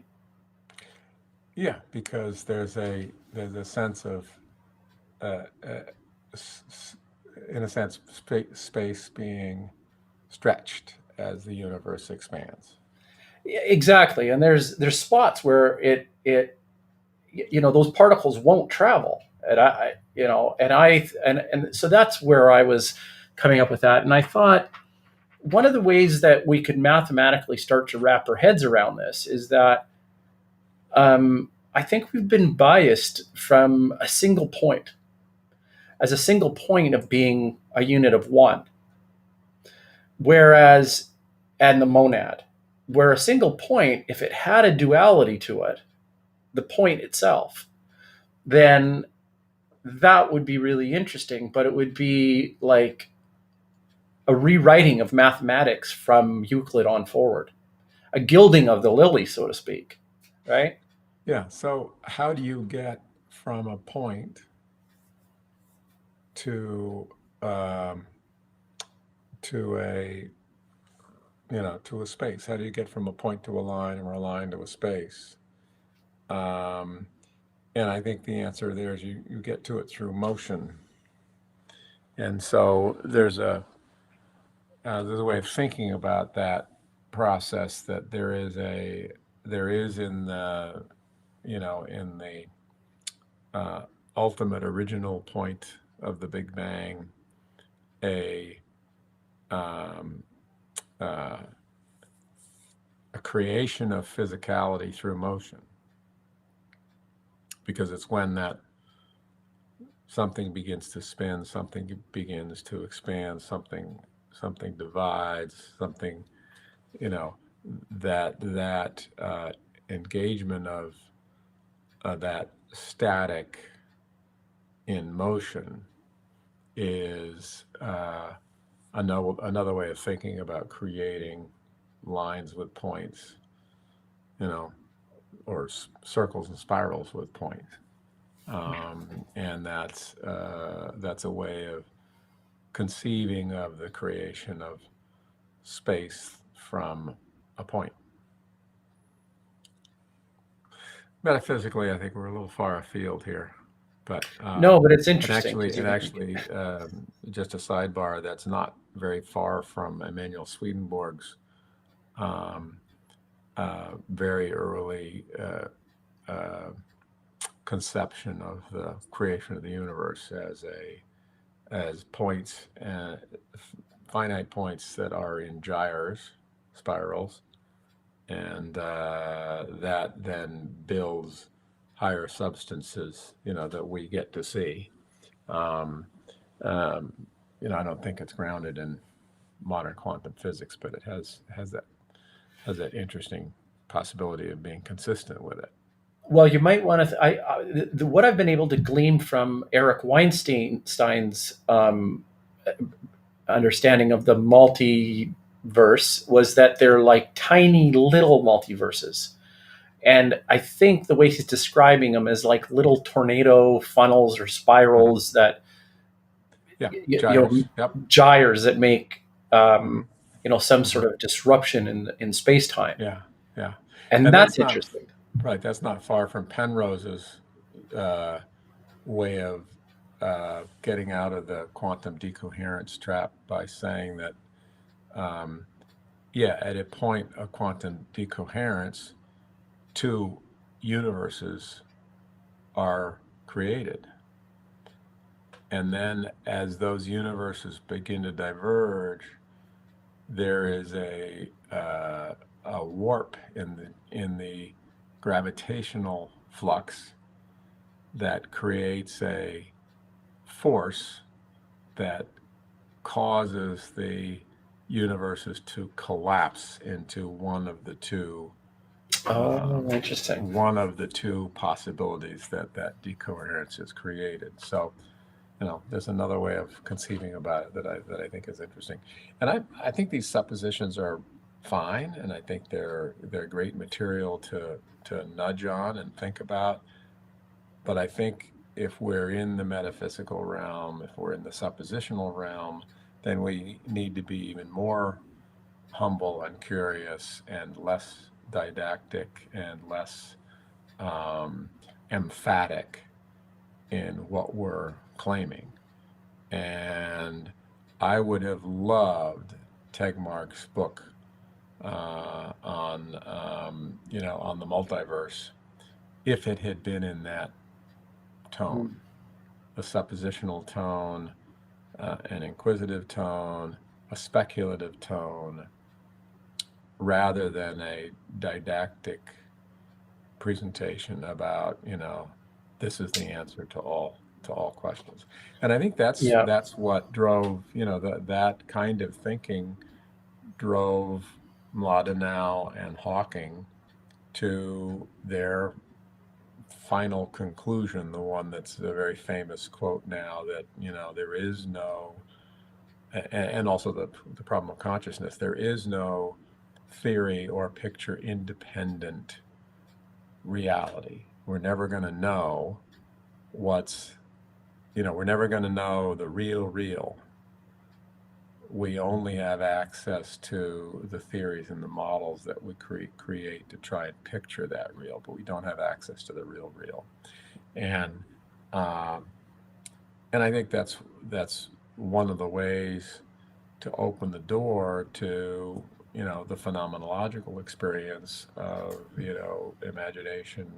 Yeah, because there's a sense of, in a sense, space being stretched as the universe expands. Yeah, exactly. And there's spots where those particles won't travel, and so that's where I was coming up with that. And I thought, one of the ways that we could mathematically start to wrap our heads around this is that I think we've been biased from a single point, as a single point of being a unit of one, whereas, and the monad, where a single point, if it had a duality to it, the point itself, then that would be really interesting. But it would be like a rewriting of mathematics from Euclid on forward, a gilding of the lily, so to speak, right? Yeah. So how do you get from a point to to a space? How do you get from a point to a line, or a line to a space? And I think the answer there is you get to it through motion. And so there's a way of thinking about that process, that there is in the ultimate original point of the Big Bang a creation of physicality through motion, because it's when that something begins to spin, something begins to expand, something divides, something, that engagement of that static in motion is another way of thinking about creating lines with points, or circles and spirals with points. And that's a way of conceiving of the creation of space from a point. Metaphysically, I think we're a little far afield here, but no, but it's interesting. And actually, just a sidebar, that's not very far from Emanuel Swedenborg's very early conception of the creation of the universe as points, finite points that are in gyres, spirals, and that then builds higher substances, that we get to see. I don't think it's grounded in modern quantum physics, but it has that interesting possibility of being consistent with it. Well, you might want to. What I've been able to glean from Eric Weinstein's understanding of the multiverse was that they're like tiny little multiverses, And I think the way he's describing them is like little tornado funnels or Mhm. spirals that, Yeah, you know, gyres. Yep. gyres that make, Hmm. some Hmm. sort of disruption in space time. Yeah, yeah. And And that's that's not interesting. right. That's not far from Penrose's uh, way of getting out of the quantum decoherence trap by saying that, um, yeah, at a point of quantum decoherence, two universes are created. And then as those universes begin to diverge, there is a warp in the gravitational flux that creates a force that causes the universes to collapse into Oh, um, interesting. one of the two possibilities that that decoherence has created. So, there's another way of conceiving about it that I think is interesting, and I think these suppositions are fine, and I think they're great material to nudge on and think about. But I think if we're in the metaphysical realm, if we're in the suppositional realm, then we need to be even more humble and curious and less didactic and less um, emphatic in what we're claiming. And I would have loved Tegmark's book on the multiverse if it had been in that tone, Mm. a suppositional tone, an inquisitive tone, a speculative tone, rather than a didactic presentation about, this is the answer to all questions. And I think that's Yeah. that's what drove, that kind of thinking drove Mlodinow and Hawking to their final conclusion, the one that's a very famous quote now, that, there is no, and also the problem of consciousness, there is no theory or picture independent reality. We're never going to know what's, we're never going to know the real. We only have access to the theories and the models that we create to try and picture that real, but we don't have access to the real. And um, and I think that's one of the ways to open the door to, the phenomenological experience of, imagination,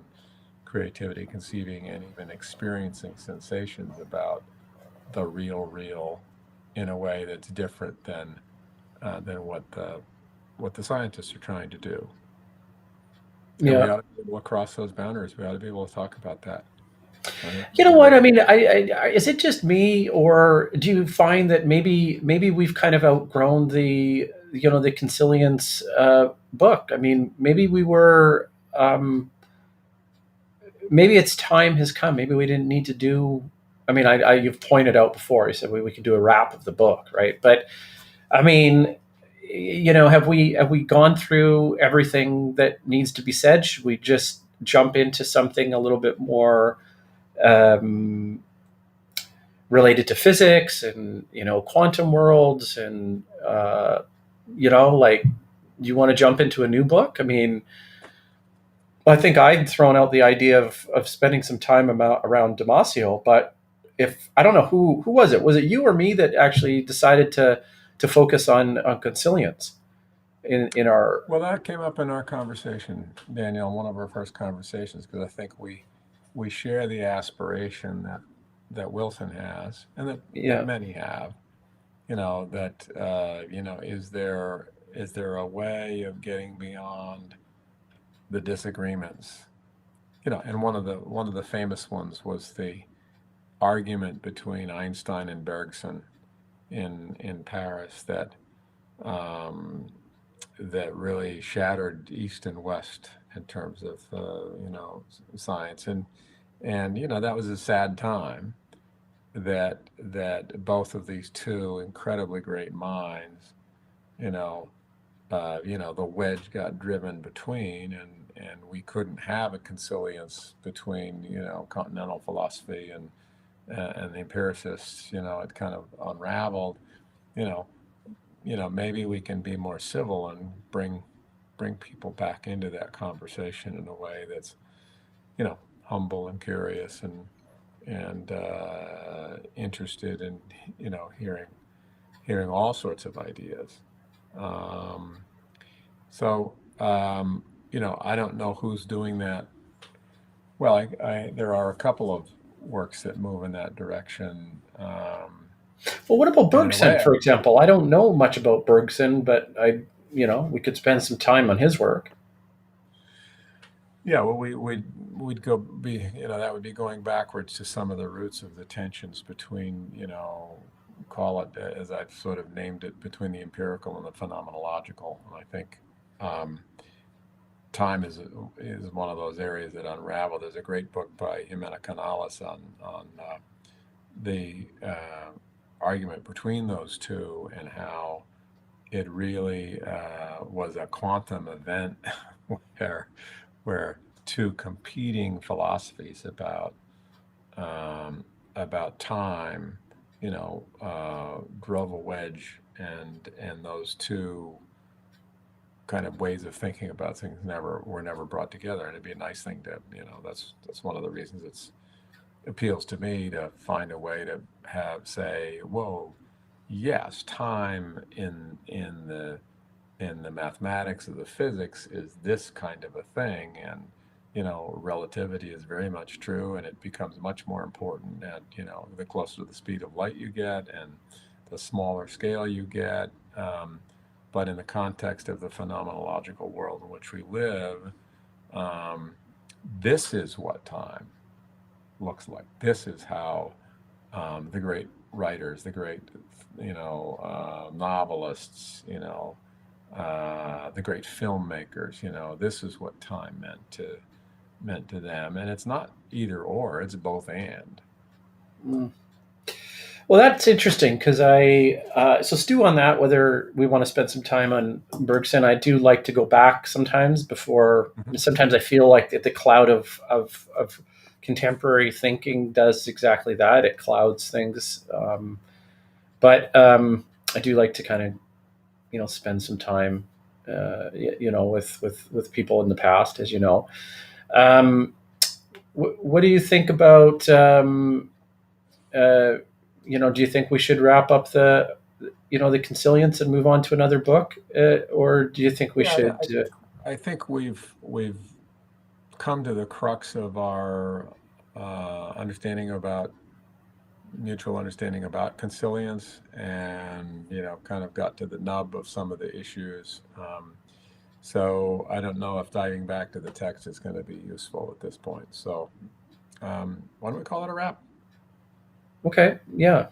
creativity, conceiving, and even experiencing sensations about the real in a way that's different than what the scientists are trying to do. And we Yeah. ought to be able to cross those boundaries. We ought to be able to talk about that. I think You it'd know be what? very I mean, is it just me, or do you find that maybe we've kind of outgrown the Consilience book? I mean, maybe we were. Maybe its time has come. Maybe we didn't need to do. I mean, you've pointed out before. You said we could do a wrap of the book, right? But I mean, have we gone through everything that needs to be said? Should we just jump into something a little bit more um, related to physics and quantum worlds and like, you want to jump into a new book? I mean, I think I'd thrown out the idea of spending some time around Damasio, but if I don't know who was it you or me that actually decided to focus on Consilience in our. well. That came up in our conversation, Daniel, in one of our first conversations, because I think we share the aspiration that Wilson has, and that Yeah. many have. That is there a way of getting beyond the disagreements? And one of the famous ones was the argument between Einstein and Bergson in Paris um, that really shattered East and West in terms of science, and that was a sad time that both of these two incredibly great minds, you know the wedge got driven between, and we couldn't have a consilience between, continental philosophy and the empiricists. It kind of unraveled. You know, maybe we can be more civil and bring people back into that conversation in a way that's, humble and curious and interested in, hearing all sorts of ideas. Um, so, I don't know who's doing that. Well, there are a couple of works that move in that direction. Well, what about And in a Bergson, way, for example? I don't know much about Bergson, but we could spend some time on his work. yeah, well, we'd go be, that would be going backwards to some of the roots of the tensions between, call it, as I've sort of named it, between the empirical and the phenomenological. And I think time is one of those areas that unravel. There's a great book by Jimena Canales on the argument between those two, and how it really was a quantum event where two competing philosophies about time, drove a wedge, and those two kind of ways of thinking about things were never brought together. And it'd be a nice thing to, that's one of the reasons it appeals to me, to find a way to say, whoa, yes, time in the mathematics of the physics is this kind of a thing, and relativity is very much true, and it becomes much more important at the closer to the speed of light you get and the smaller scale you get. But in the context of the phenomenological world in which we live, this is what time looks like. This is how the great writers, the great novelists, the great filmmakers, this is what time meant to them. And it's not either or, it's both and. Mm. Well, that's interesting, because so stew on that, whether we want to spend some time on Bergson. I do like to go back sometimes before. Mm-hmm. Sometimes I feel like the cloud of contemporary thinking does exactly that. It clouds things. But I do like to kind of, spend some time, with people in the past, as you know. What do you think about? Do you think we should wrap up the Consilience and move on to another book, or do you think we should? I think we've come to the crux of our mutual understanding about Consilience, and kind of got to the nub of some of the issues. So I don't know if diving back to the text is going to be useful at this point. So why don't we call it a wrap? Okay. Yeah.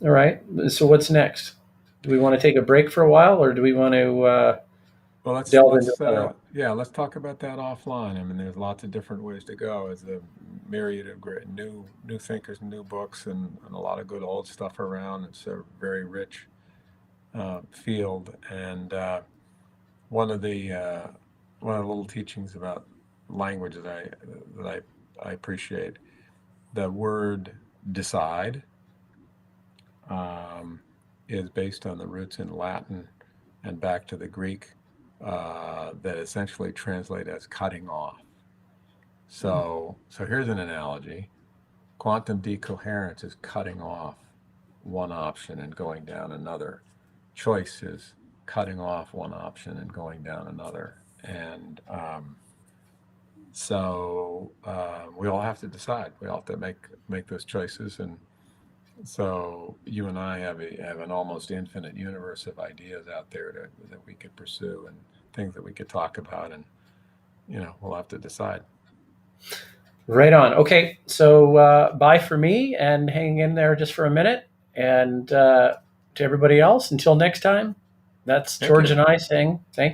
All right. So what's next? Do we want to take a break for a while, or do we want to Well, delve into let's talk about that offline. I mean, there's lots of different ways to go. There's a myriad of great new thinkers and new books, and a lot of good old stuff around. It's a very rich field, and one of the little teachings about language that I appreciate, the word decide is based on the roots in Latin and back to the Greek, that essentially translate as cutting off. So here's an analogy. Quantum decoherence is cutting off one option and going down another. Choice is cutting off one option and going down another. And we all have to decide. We all have to make those choices. And so you and I have an almost infinite universe of ideas out there that we could pursue, and things that we could talk about, and we'll have to decide. Right on. Okay, so bye for me, and hang in there just for a minute. And to everybody else, until next time, that's George and I saying thank you.